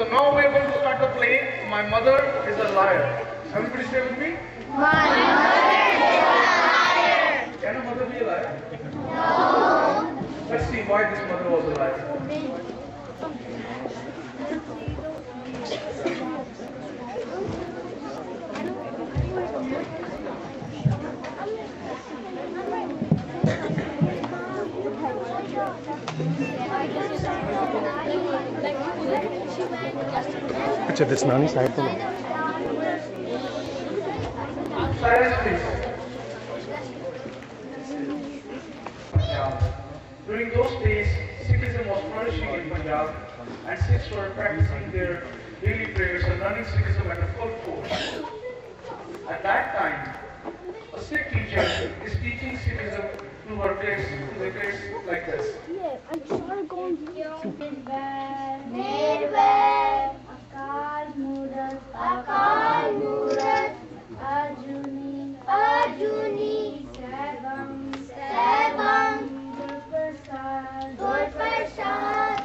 So now we are going to start the play. My mother is a liar. Everybody say with me. My mother is a liar. Can a mother be a liar? No. Let's see why this mother was a liar. अच्छा दिसनानी side पे Silence, please. During those days, Sikhism was flourishing in Punjab, and Sikhs were practicing their daily prayers and learning Sikhism at a full force. At that time, a Sikh teacher is teaching Sikhism to her kids like this. Akal Murat, Arjuni, Sebang, Gurprasad,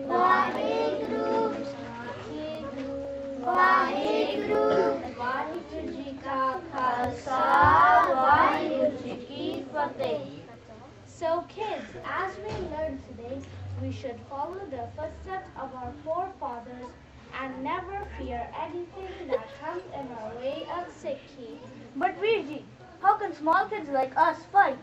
Vaheguru, Vaheguru Ji Ka Khalsa, Vaheguru Ji Ki Fateh. So kids, as we learned today, we should follow the footsteps of our forefathers and never fear anything that comes in our way of Sikhi. But Veerji, how can small kids like us fight?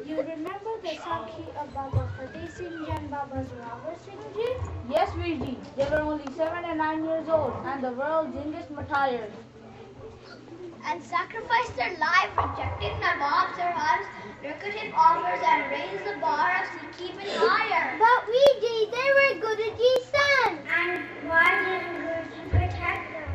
You remember the Sakhi of Baba Fateh Singh Ji and Baba Zorawar Singh Ji? Yes, Veerji, they were only 7 and 9 years old and the world's youngest martyrs. And sacrificed their life rejecting Nawab Sarhar's lucrative offers and raised the bar of Sikh even higher. But Veerji, they were Guruji's sons. And why didn't Guruji protect them?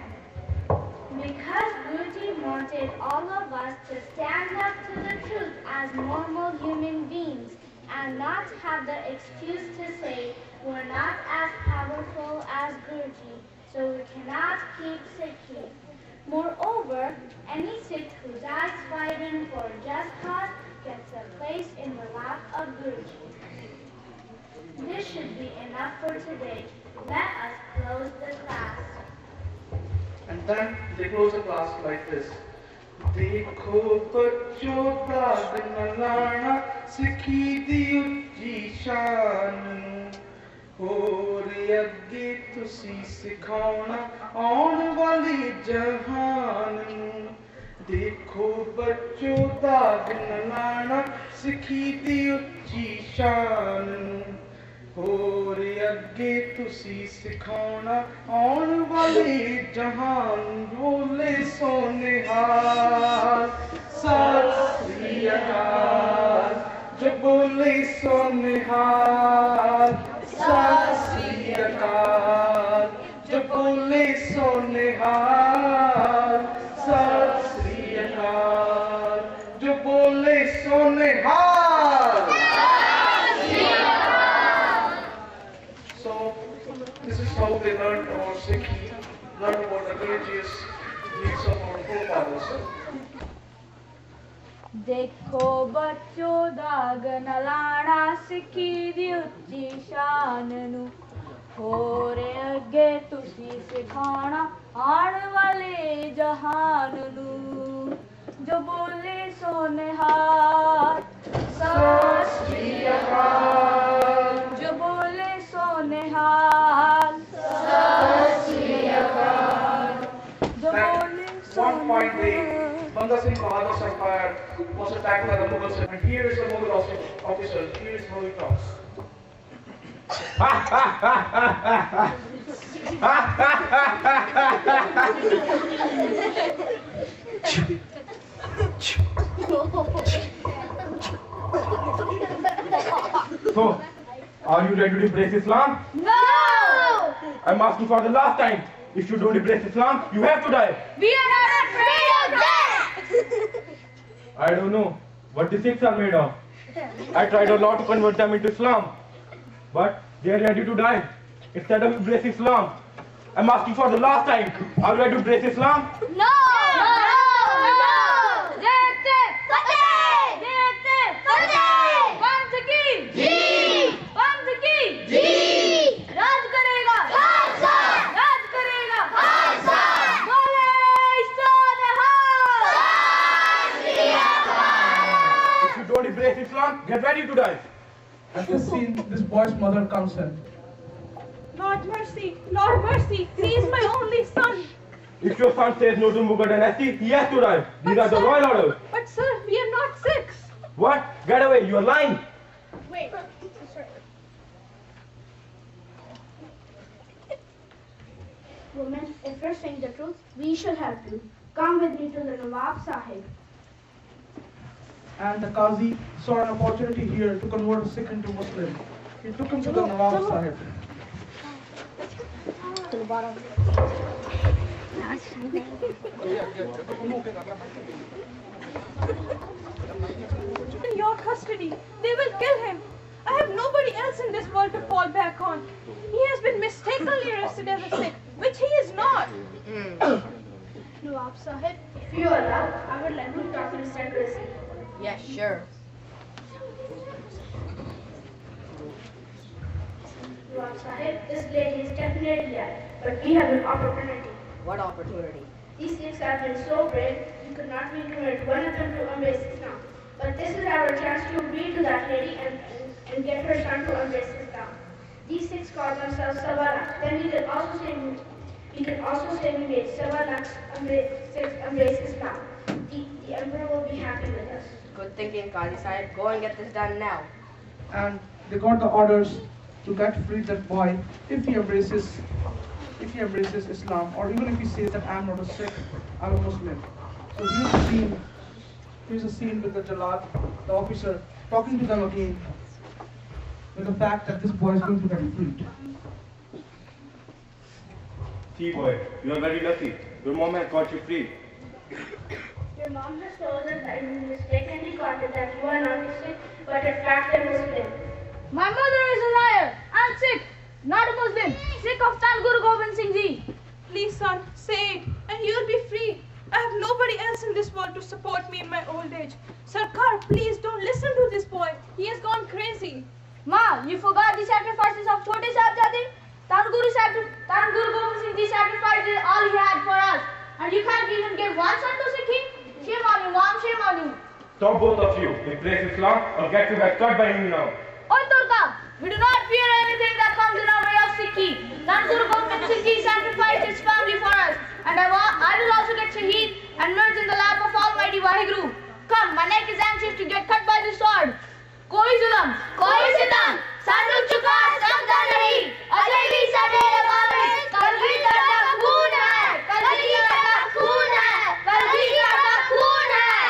Because Guruji wanted all of us to stand up to the truth as normal human beings and not have the excuse to say we're not as powerful as Guruji, so we cannot keep Sikhi. Moreover, any Sikh who dies fighting for a just cause gets a place in the lap of Guruji. This should be enough for today. Let us close the class. And then they close the class like this. देखो बच्चों दाग न लाना सिखी दी उच्ची शान और अगे तुसी सिखाना आने वाली जहान देखो बच्चों दाग न लाना सिखी दी उच्ची शान और अगे तुसी सिखाना आने वाली जहान बोले सोनिहार सत श्री अकाल जो बोले सोनिहार सत श्री अकाल जो बोले सोनिहार सत श्री अकाल जो बोले सोनिहार. So this is how they learned about Sikhi, learned about the religious needs of our forefathers. देखो बच्चों दाग न लाना सिखी दी उच्ची शान नू होर अगे तुसी सिखाना आने वाले जहान नू जो बोले सोनिहार सत श्री अकाल जो बोले सोनिहार सत श्री अकाल जो बोले One fine day, Banda Singh Bahadur's empire was attacked by the Mughals, and here is the Mughal officer. Here is how he talks. So, are you ready to embrace Islam? No! I'm asking for the last time. If you don't embrace Islam, you have to die. We are not afraid of death! I don't know what the Sikhs are made of. I tried a lot to convert them into Islam, but they are ready to die instead of embrace Islam. I'm asking for the last time. Are you ready to embrace Islam? No! Fateh! Fateh! Fateh! Once again! get ready to die. At this scene, this boy's mother comes in. Lord mercy, Lord mercy, he is my only son. If your son says no to Mughal dynasty, he has to die. These are the royal orders. But sir, we are not six. What? Get away, you are lying. Wait. Woman, if you're saying the truth, we shall help you. Come with me to the Nawab Sahib. And the Qazi saw an opportunity here to convert a Sikh into Muslim. He took him to the Nawab Sahib. In your custody, they will kill him. I have nobody else in this world to fall back on. He has been mistakenly arrested as a Sikh, which he is not. Nawab Sahib, if you allow, I would like to talk to the secretary. Yes, sure. Nawab Sahib, this lady is definitely right, but we have an opportunity. What opportunity? These Sikhs have been so brave, you could not be converted one of them to embrace Islam. But this is our chance to read to that lady and get her son to embrace Islam. These Sikhs call themselves Sawala. Then we can also say we made Sawala Sikhs embrace Islam. The emperor will be happy with us. Good thinking, Qazi Sahib. Go and get this done now. And they got the orders to get free that boy if he embraces Islam, or even if he says that I'm not a Sikh, I'm a Muslim. So here's a scene with the Jalad, the officer, talking to them again with the fact that this boy is going to get freed. See boy, you are very lucky. Your mom has got you free. Your mom has told us that you mistakenly got it that you are not a Sikh, but in fact a Muslim. My mother is a liar. I'm Sikh, not a Muslim. Sikh of San Guru Gobind Singh Ji. Please, son, say it, and you will be free. I have nobody else in this world to support me in my old age. Sarkar, please don't listen to this boy. He has gone crazy. Ma, you forgot the sacrifices of Chote Sahibzade? Tan Guru Gobind Singh Ji sacrificed all he had for us. And you can't even give one son to Sikhi? Shame on you, Mom, shame on you. Stop both of you. Embrace Islam or get your head cut by me now. Oi Turka, we do not fear anything that comes in our way of Sikhi. Tan Guru Gobind Singh Ji sacrificed his family for us. And I will also get Shaheed and merge in the lap of Almighty Waheguru. Come, my neck is anxious to get cut by the sword. Koi Zulam, Koi Sitam, Sanu Chuka, Samda Nahi, Ajay bhi Sade Rabawe, Kal bhi Tarda Khoon hai, Kal bhi Tarda Khoon hai, Kal bhi Tarda Khoon hai.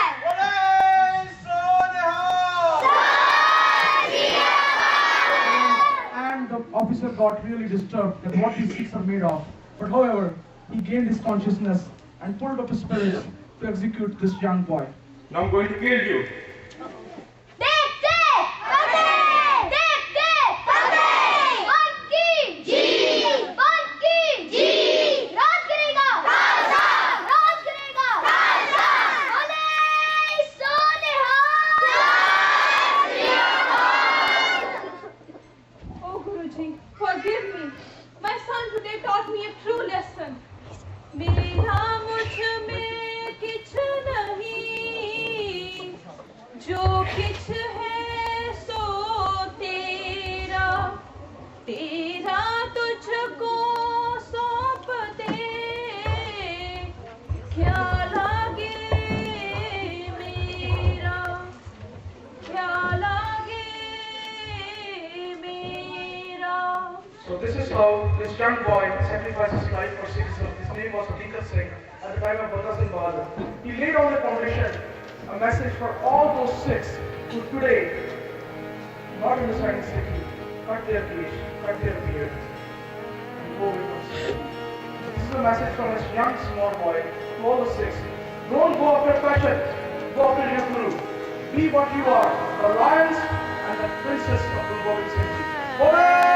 And the officer got really disturbed at what these Sikhs are made of. But however, he gained his consciousness and pulled up his spirits to execute this young boy. Now I'm going to kill you. Oh, Guruji, forgive me. My son today taught me a true lesson. मेरा मुझ में किछ नहीं, जो किछ है सो तेरा, तेरा तुझको सौंप दे, क्या लागे मेरा, क्या लागे मेरा. So this is how this young boy sacrificed his life for Sikhism. His name was Hakkat Singh at the time of Banda Singh Bahadur. He laid on the foundation a message for all those Sikhs who today not understanding Sikhi, cut their teeth, cut their beard, and go with us. This is a message from this young small boy to all the Sikhs. Don't go after fashion, go after your guru. Be what you are, the lions and the princess of the Gobind Singh Ji. Bole